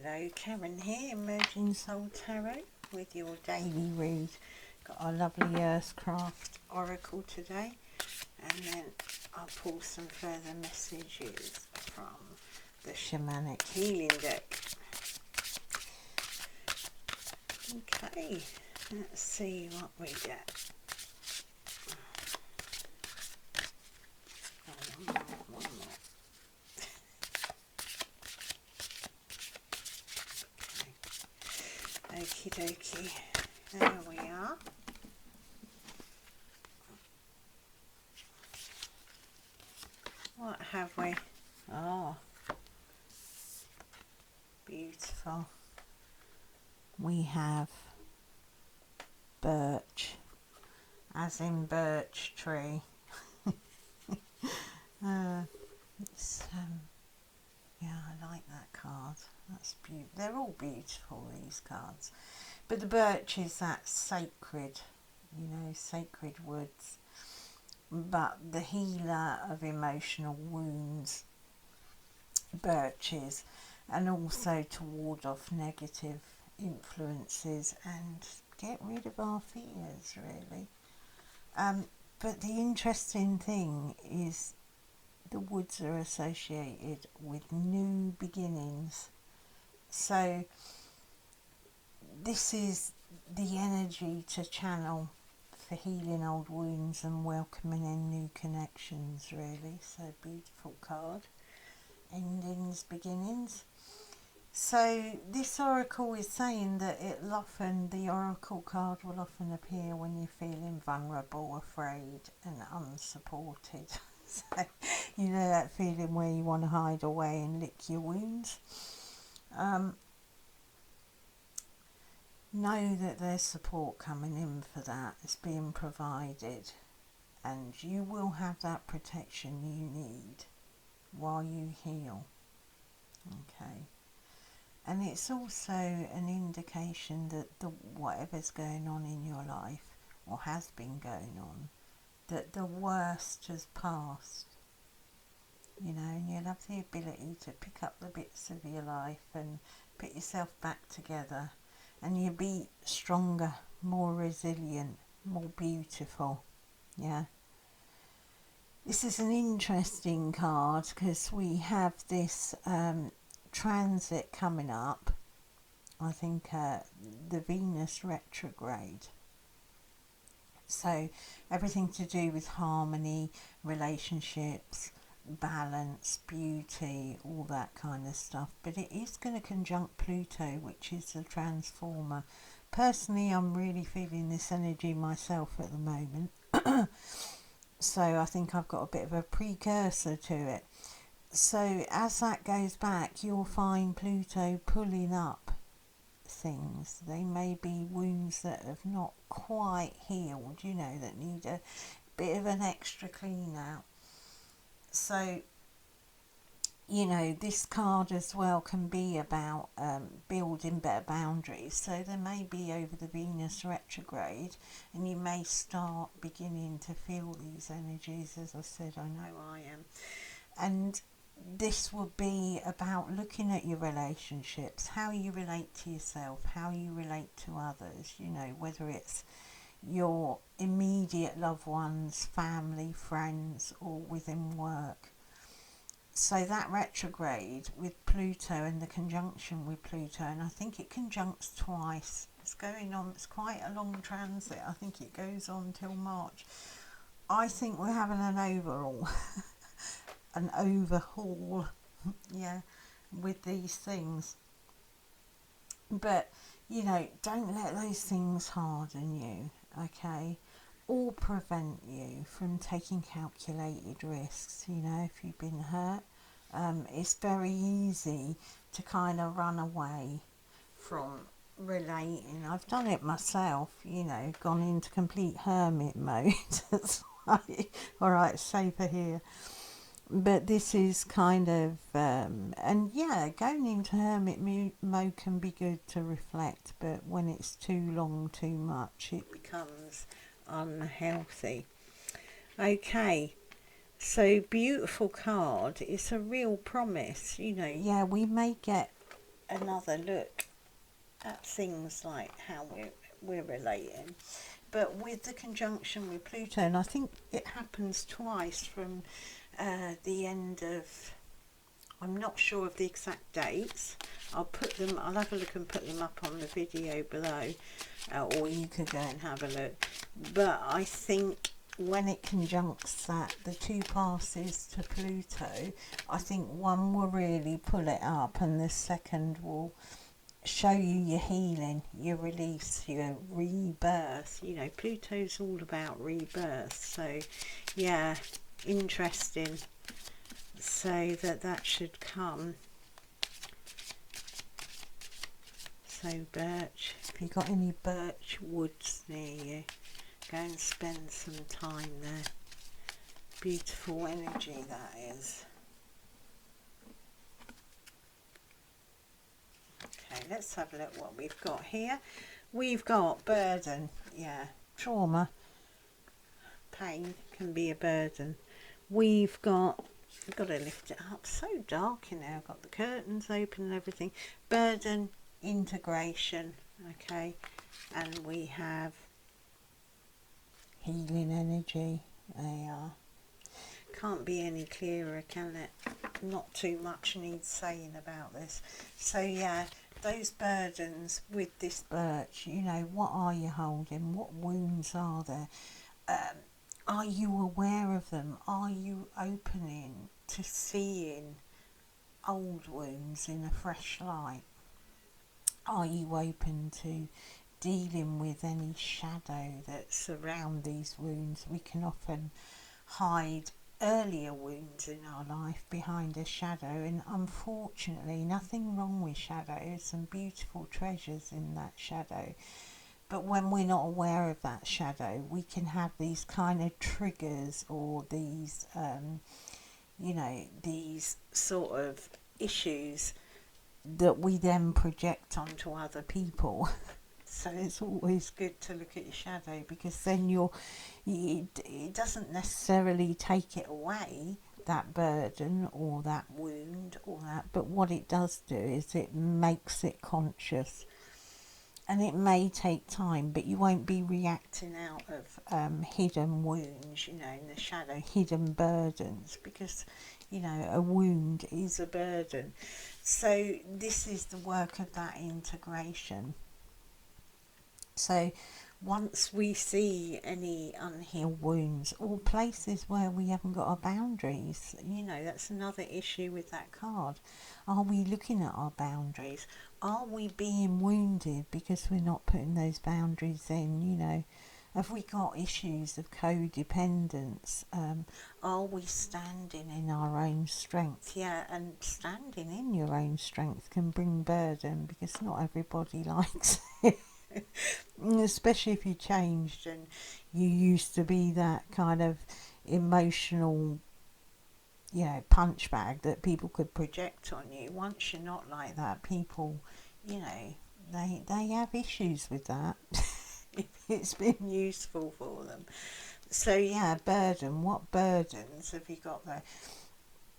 Hello, Karen here, Emerging Soul Tarot with your daily read. Got our lovely Earthcraft oracle today, and then I'll pull some further messages from the Shamanic healing deck. Okay, let's see what we get. One more. Okie dokie, there we are. What have we? Oh, beautiful. We have birch, as in birch tree. Yeah, I like that card. That's beautiful. They're all beautiful, these cards. But the birch is that sacred, sacred woods. But the healer of emotional wounds, birches, and also to ward off negative influences and get rid of our fears, really. But the interesting thing is the woods are associated with new beginnings. So this is the energy to channel for healing old wounds and welcoming in new connections, really. So beautiful card. Endings, beginnings. So this oracle is saying that the oracle card will often appear when you're feeling vulnerable, afraid and unsupported. So, you know that feeling where you want to hide away and lick your wounds. Know that there's support coming in for that. It's being provided, and you will have that protection you need while you heal. Okay. And it's also an indication that whatever's going on in your life, or has been going on, that the worst has passed. And you'll have the ability to pick up the bits of your life and put yourself back together, and you'll be stronger, more resilient, more beautiful. Yeah. This is an interesting card because we have this transit coming up. I think the Venus retrograde. So everything to do with harmony, relationships, balance, beauty, all that kind of stuff. But it is going to conjunct Pluto, which is the transformer. Personally, I'm really feeling this energy myself at the moment. So I think I've got a bit of a precursor to it. So as that goes back, you'll find Pluto pulling up things. They may be wounds that have not quite healed, that need a bit of an extra clean out. So, this card as well can be about building better boundaries. So there may be over the Venus retrograde, and you may start beginning to feel these energies. As I said, I know I am. And this will be about looking at your relationships, how you relate to yourself, how you relate to others, whether it's your immediate loved ones, family, friends, or within work. So that retrograde with Pluto and the conjunction with Pluto, and I think it conjuncts twice. It's going on, it's quite a long transit. I think it goes on till March. I think we're having an overhaul. An overhaul, yeah, with these things. But, don't let those things harden you, okay? Or prevent you from taking calculated risks. If you've been hurt, it's very easy to kind of run away from relating. I've done it myself, gone into complete hermit mode. It's like, all right, safer here. But this is kind of, and yeah, going into hermit mode can be good to reflect, but when it's too long, too much, it becomes unhealthy. Okay, so beautiful card. It's a real promise, Yeah, we may get another look at things like how we're relating. But with the conjunction with Pluto, and I think it happens twice from the end of, I'm not sure of the exact dates. I'll have a look and put them up on the video below, or you could go and have a look. But I think when it conjuncts that, the 2 passes to Pluto, I think one will really pull it up and the second will show you your healing, your release, your rebirth. You know, Pluto's all about rebirth. So yeah, interesting. So that should come. So birch, if you've got any birch woods near you, go and spend some time there. Beautiful energy that is. Okay, let's have a look what we've got here. We've got burden, yeah, trauma, pain can be a burden. We've got to lift it up, so dark in there, I've got the curtains open and everything. Burden, integration, okay, and we have healing energy. They are. Can't be any clearer, can it? Not too much needs saying about this. So yeah, those burdens with this birch, you know, what are you holding? What wounds are there? Are you aware of them? Are you opening to seeing old wounds in a fresh light? Are you open to dealing with any shadow that surround these wounds? We can often hide earlier wounds in our life behind a shadow, and unfortunately nothing wrong with shadow, some beautiful treasures in that shadow. But when we're not aware of that shadow, we can have these kind of triggers or these, you know, these sort of issues that we then project onto other people. So it's always good to look at your shadow, because then it doesn't necessarily take it away, that burden or that wound or that, but what it does do is it makes it conscious. And it may take time, but you won't be reacting out of hidden wounds, you know, in the shadow, hidden burdens, because, you know, a wound is a burden. So this is the work of that integration. So once we see any unhealed wounds or places where we haven't got our boundaries, you know, that's another issue with that card. Are we looking at our boundaries? Are we being wounded because we're not putting those boundaries in? You know, have we got issues of codependence? Are we standing in our own strength? Yeah, and standing in your own strength can bring burden, because not everybody likes it. Especially if you changed and you used to be that kind of emotional, you know, punch bag that people could project on you. Once you're not like that, people, you know, they have issues with that if it's been useful for them. So yeah, burden. What burdens have you got there?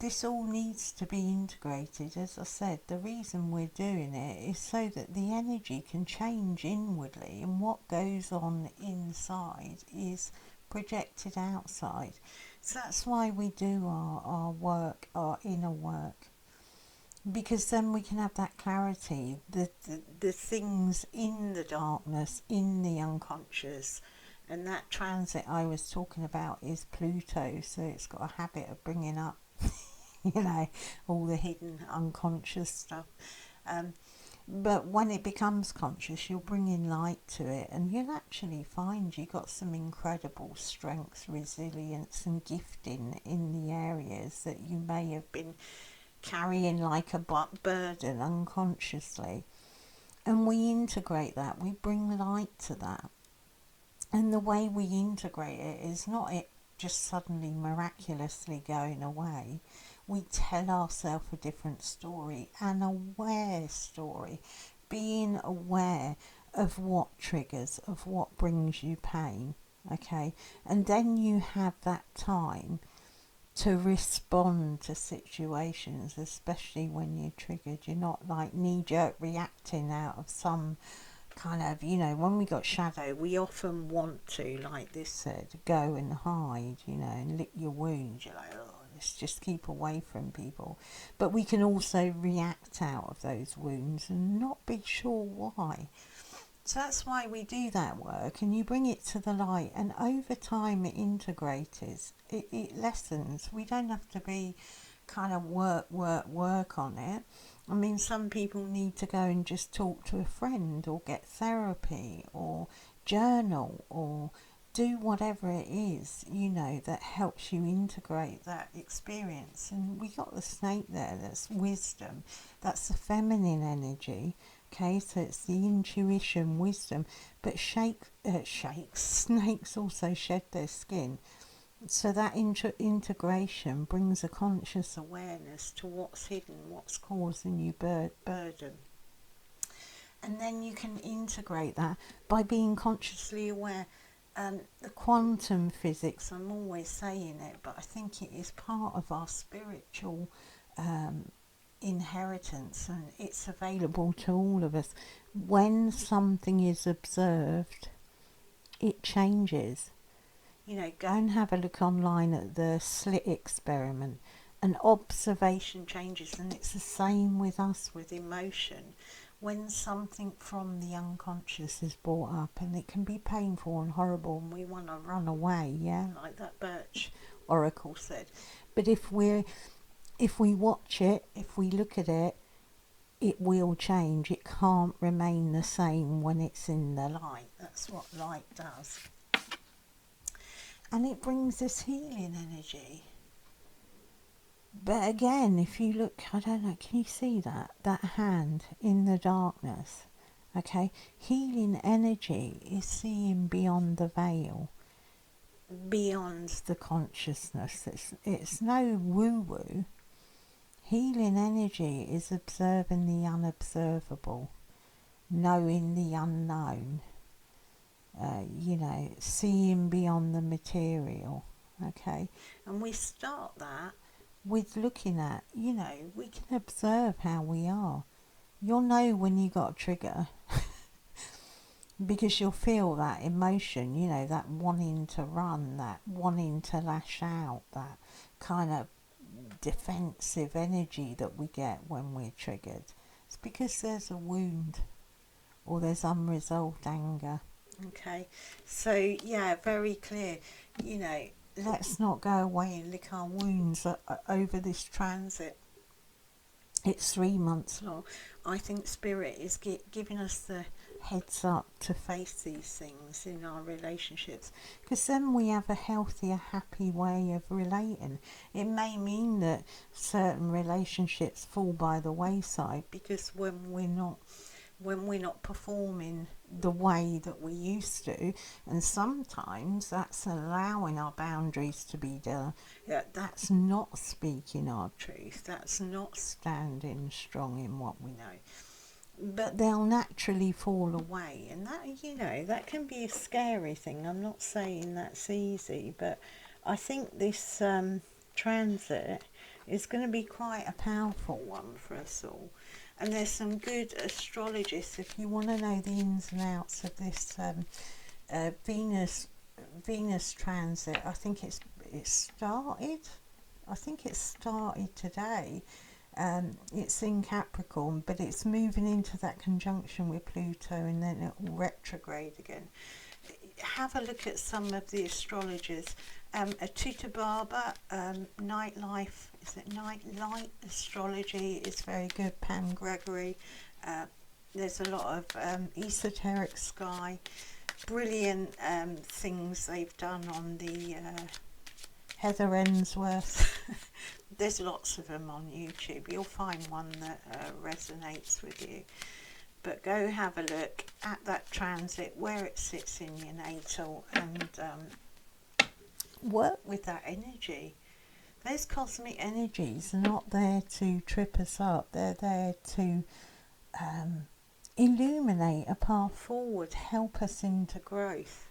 This all needs to be integrated. As I said, the reason we're doing it is so that the energy can change inwardly, and what goes on inside is projected outside. So that's why we do our work, our inner work, because then we can have that clarity, the things in the darkness, in the unconscious. And that transit I was talking about is Pluto, so it's got a habit of bringing up you know, all the hidden unconscious stuff. But when it becomes conscious, you'll bring in light to it, and you'll actually find you got some incredible strength, resilience and gifting in the areas that you may have been carrying like a burden unconsciously. And we integrate that, we bring light to that. And the way we integrate it is not it just suddenly miraculously going away. We tell ourselves a different story, an aware story, being aware of what triggers, of what brings you pain, okay? And then you have that time to respond to situations, especially when you're triggered. You're not like knee-jerk reacting out of some kind of, you know, when we got shadow, we often want to, like this said, go and hide, you know, and lick your wounds. You're like, oh, let's just keep away from people. But we can also react out of those wounds and not be sure why. So that's why we do that work, and you bring it to the light, and over time it integrates, it lessens. We don't have to be kind of work on it. I mean, some people need to go and just talk to a friend or get therapy or journal or do whatever it is, you know, that helps you integrate that experience. And we got the snake there, that's wisdom, that's the feminine energy. Okay, so it's the intuition, wisdom, but snakes also shed their skin. So that integration brings a conscious awareness to what's hidden, what's causing you burden. And then you can integrate that by being consciously aware. The quantum physics, I'm always saying it, but I think it is part of our spiritual inheritance, and it's available to all of us. When something is observed, it changes. You know, go and have a look online at the slit experiment. An observation changes, and it's the same with us with emotion. When something from the unconscious is brought up, and it can be painful and horrible, and we want to run away, yeah, like that Birch oracle said. But if we watch it, if we look at it, it will change. It can't remain the same when it's in the light. That's what light does. And it brings this healing energy. But again, if you look, I don't know, can you see that hand in the darkness? Okay, healing energy is seeing beyond the veil, beyond the consciousness. It's no woo-woo. Healing energy is observing the unobservable, knowing the unknown, you know, seeing beyond the material, okay? And we start that with looking at, you know, we can observe how we are. You'll know when you got a trigger because you'll feel that emotion, you know, that wanting to run, that wanting to lash out, that kind of defensive energy that we get when we're triggered. It's because there's a wound or there's unresolved anger. Okay, so yeah, very clear, you know, let's not go away and lick our wounds over this transit. It's 3 months long. I think Spirit is giving us the heads up to face these things in our relationships, because then we have a healthier, happy way of relating. It may mean that certain relationships fall by the wayside because when we're not performing the way that we used to, and sometimes that's allowing our boundaries to be done. That's not speaking our truth, that's not standing strong in what we know. But they'll naturally fall away, and that, you know, that can be a scary thing. I'm not saying that's easy, but I think this transit is going to be quite a powerful one for us all. And there's some good astrologists, if you want to know the ins and outs of this Venus transit. I think it started today. It's in Capricorn, but it's moving into that conjunction with Pluto, and then it will retrograde again. Have a look at some of the astrologers. Tuta Barber, Nightlife, is it Nightlight Astrology is very good. Pam Gregory. There's a lot of Esoteric Sky. Brilliant things they've done on the Heather Ensworth. There's lots of them on YouTube. You'll find one that resonates with you. But go have a look at that transit, where it sits in your natal, and work with that energy. Those cosmic energies are not there to trip us up. They're there to illuminate a path forward, help us into growth.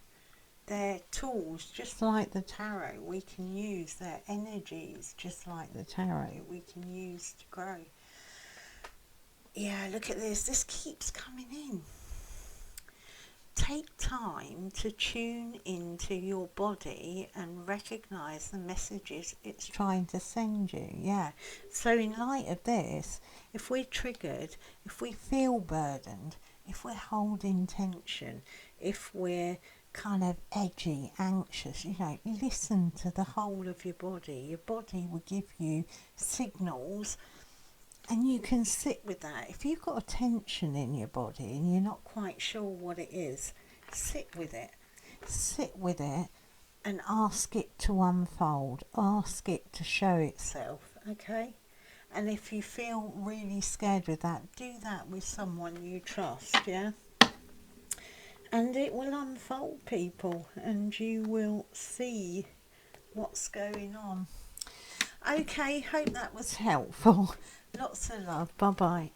they're tools, just like the tarot. We can use their energies, just like the tarot. We can use to grow. Yeah, look at this. This keeps coming in. Take time to tune into your body and recognize the messages it's trying to send you. Yeah. So in light of this, if we're triggered, if we feel burdened, if we're holding tension, if we're kind of edgy, anxious, you know, listen to the whole of your body. Your body will give you signals, and you can sit with that. If you've got a tension in your body and you're not quite sure what it is, sit with it. Sit with it and ask it to unfold. Ask it to show itself, okay? And if you feel really scared with that, do that with someone you trust, yeah? And it will unfold, people, and you will see what's going on. Okay, hope that was helpful. Lots of love. Bye-bye.